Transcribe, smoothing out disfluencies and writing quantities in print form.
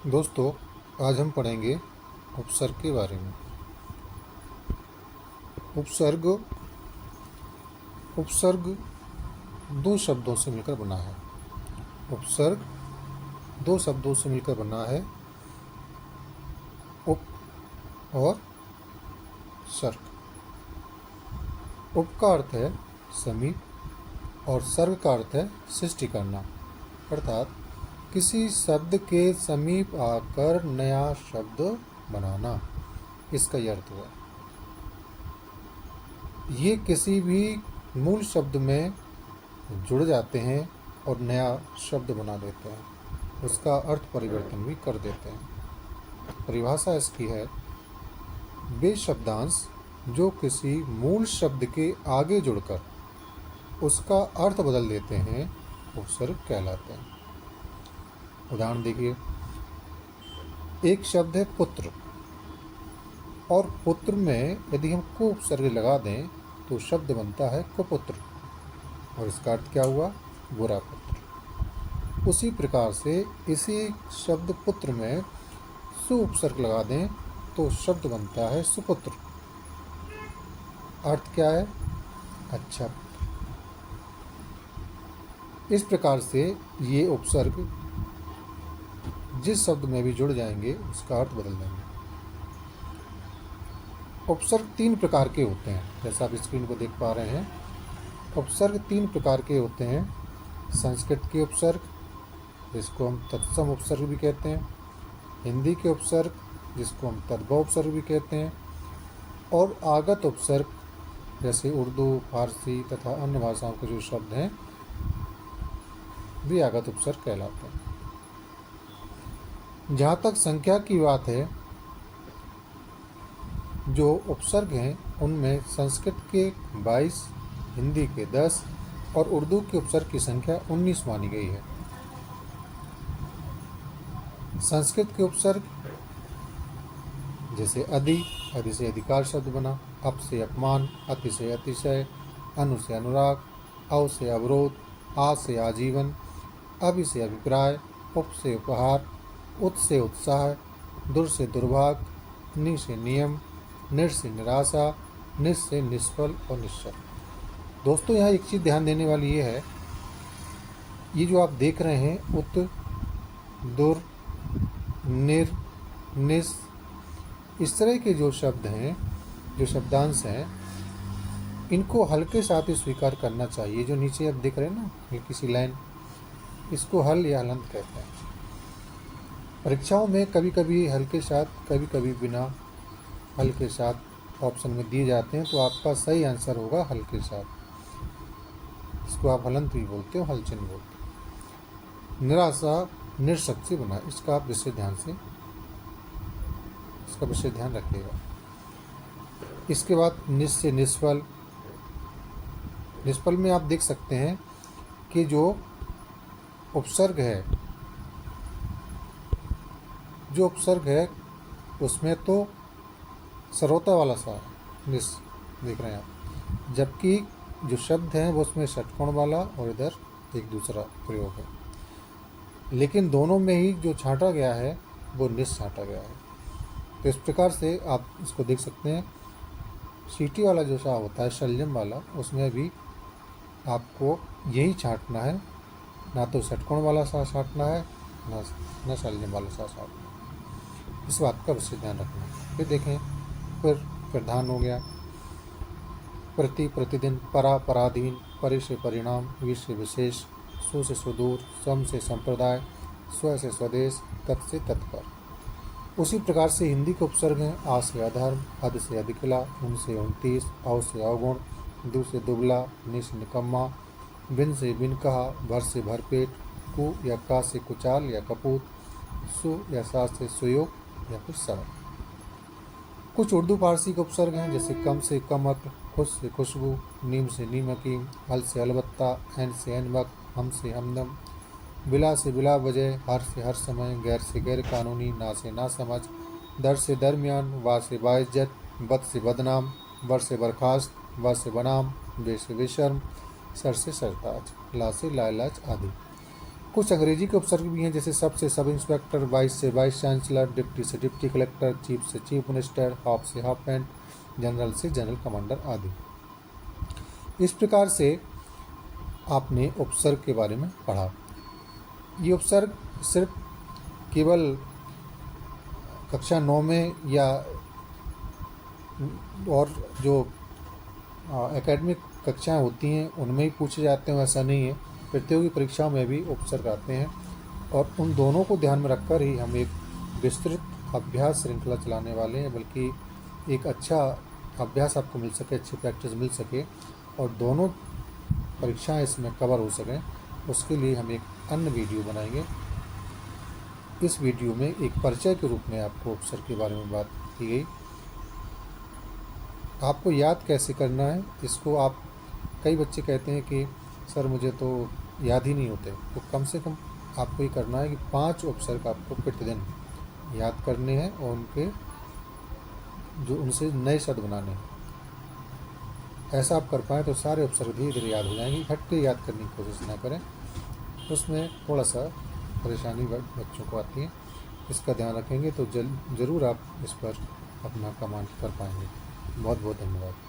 दोस्तों, आज हम पढ़ेंगे उपसर्ग के बारे में। उपसर्ग उपसर्ग दो शब्दों से मिलकर बना है। उपसर्ग दो शब्दों से मिलकर बना है, उप और सर्ग। उप का अर्थ है समीप और सर्ग का अर्थ है सृष्टि करना, अर्थात किसी शब्द के समीप आकर नया शब्द बनाना, इसका यह अर्थ हुआ। ये किसी भी मूल शब्द में जुड़ जाते हैं और नया शब्द बना देते हैं, उसका अर्थ परिवर्तन भी कर देते हैं। परिभाषा इसकी है, वे शब्दांश जो किसी मूल शब्द के आगे जुड़कर उसका अर्थ बदल देते हैं, उपसर्ग कहलाते हैं। उदाहरण देखिए, एक शब्द है पुत्र, और पुत्र में यदि हम को उपसर्ग लगा दें तो शब्द बनता है कुपुत्र, और इसका अर्थ क्या हुआ? बुरा पुत्र। उसी प्रकार से इसी शब्द पुत्र में सु उपसर्ग लगा दें तो शब्द बनता है सुपुत्र, अर्थ क्या है? अच्छा पुत्र। इस प्रकार से ये उपसर्ग जिस शब्द में भी जुड़ जाएंगे उसका अर्थ बदल देंगे। उपसर्ग तीन प्रकार के होते हैं, जैसा आप स्क्रीन पर देख पा रहे हैं। उपसर्ग तीन प्रकार के होते हैं। संस्कृत के उपसर्ग, जिसको हम तत्सम उपसर्ग भी कहते हैं, हिंदी के उपसर्ग, जिसको हम तद्भव उपसर्ग भी कहते हैं, और आगत उपसर्ग, जैसे उर्दू, फारसी तथा अन्य भाषाओं के जो शब्द हैं वे आगत उपसर्ग कहलाते हैं। जहाँ तक संख्या की बात है, जो उपसर्ग हैं उनमें संस्कृत के 22, हिंदी के 10 और उर्दू के उपसर्ग की संख्या 19 मानी गई है। संस्कृत के उपसर्ग जैसे अधि से अधिकार शब्द बना, अप से अपमान, अति से अतिशय, अनु से अनुराग, अव से अवरोध, आ से आजीवन, अभि से अभिप्राय, उप से उपहार, उत से उत्साह, दुर से दुर्भाग, नि से नियम, निर से निराशा, निस से निष्फल और निश्चल। दोस्तों, यहाँ एक चीज़ ध्यान देने वाली ये है, ये जो आप देख रहे हैं उत, दुर, निर, निस, इस तरह के जो शब्द हैं, जो शब्दांश हैं, इनको हल्के साथ ही स्वीकार करना चाहिए। जो नीचे आप देख रहे हैं ना, हल्की सी लाइन, इसको हल या हलंत कहते हैं। परीक्षाओं में कभी कभी हल्के साथ, कभी कभी बिना हल्के साथ ऑप्शन में दिए जाते हैं, तो आपका सही आंसर होगा हल्के साथ। इसको आप हलंत भी बोलते हो, हलचन बोलते हो। निराशा निरशब्द से बना, इसका आप विशेष ध्यान रखिएगा। इसके बाद निस से निष्फल। निष्फल में आप देख सकते हैं कि जो उपसर्ग है उसमें तो सरोता वाला सा है, निस देख रहे हैं आप, जबकि जो शब्द हैं वो उसमें षटकोण वाला और इधर एक दूसरा प्रयोग है, लेकिन दोनों में ही जो छांटा गया है वो निस छांटा गया है। तो इस प्रकार से आप इसको देख सकते हैं। सीटी वाला जो सा होता है, शल्यम वाला, उसमें भी आपको यही छांटना है, ना तो षटकोण वाला सा छांटना है, ना शल्यम वाला सा छांटना है। इस बात का विशेष ध्यान रखना है। फिर देखें, प्रधान हो गया, प्रति प्रतिदिन, परा पराधीन, परि से परिणाम, वीर से विशेष, सु से सुदूर, सम से संप्रदाय, स्व से स्वदेश, तत् से तत्पर। उसी प्रकार से हिंदी के उपसर्ग हैं, आ से अधर्म, अध से अधिकला, उन से 29, अव से अवगुण, दु से दुबला, नि से निकम्मा, बिन से बिन कहा, भर से भरपेट, कु या का से कुचाल या कपूत, सु या सा से सुयोग या फिर सरल। कुछ उर्दू फारसी के उपसर्ग हैं, जैसे कम से कमक, खुश से खुशबू, नीम से नीमकीम, हल से अलबत्ता, ऐन से ऐनवक, हम से हमदम, बिला से बिला वजह, हर से हर समय, गैर से गैर कानूनी, ना से ना समझ, दर से दरमियान, वा से बाइज्जत, बद से बदनाम, बर से बर्खास्त, व से बनाम, बे से बेशर्म, सर से सरताज, ला से लाइलाज आदि। कुछ अंग्रेजी के उपसर्ग भी हैं, जैसे सब से सब इंस्पेक्टर, वाइस से वाइस चांसलर, डिप्टी से डिप्टी कलेक्टर, चीफ से चीफ मिनिस्टर, हाफ से हाफ एंड, जनरल से जनरल कमांडर आदि। इस प्रकार से आपने उपसर्ग के बारे में पढ़ा। ये उपसर्ग सिर्फ केवल कक्षा 9 में या और जो एकेडमिक कक्षाएं होती हैं उनमें ही पूछे जाते हैं, ऐसा नहीं है। प्रतियोगी परीक्षाओं में भी उपसर्ग आते हैं और उन दोनों को ध्यान में रखकर ही हम एक विस्तृत अभ्यास श्रृंखला चलाने वाले हैं, बल्कि एक अच्छा अभ्यास आपको मिल सके, अच्छी प्रैक्टिस मिल सके और दोनों परीक्षाएं इसमें कवर हो सकें, उसके लिए हम एक अन्य वीडियो बनाएंगे। इस वीडियो में एक परिचय के रूप में आपको उपसर्ग के बारे में बात की गई। आपको याद कैसे करना है इसको आप, कई बच्चे कहते हैं कि सर मुझे तो याद ही नहीं होते, तो कम से कम आपको ये करना है कि 5 उपसर्ग आपको प्रतिदिन याद करने हैं और उनके जो उनसे नए शब्द बनाने हैं। ऐसा आप कर पाएँ तो सारे उपसर्ग धीरे धीरे याद हो जाएंगे। इकट्ठे याद करने की कोशिश ना करें, उसमें थोड़ा सा परेशानी बच्चों को आती है। इसका ध्यान रखेंगे तो ज़रूर आप इस पर अपना कमांड कर पाएंगे। बहुत बहुत धन्यवाद।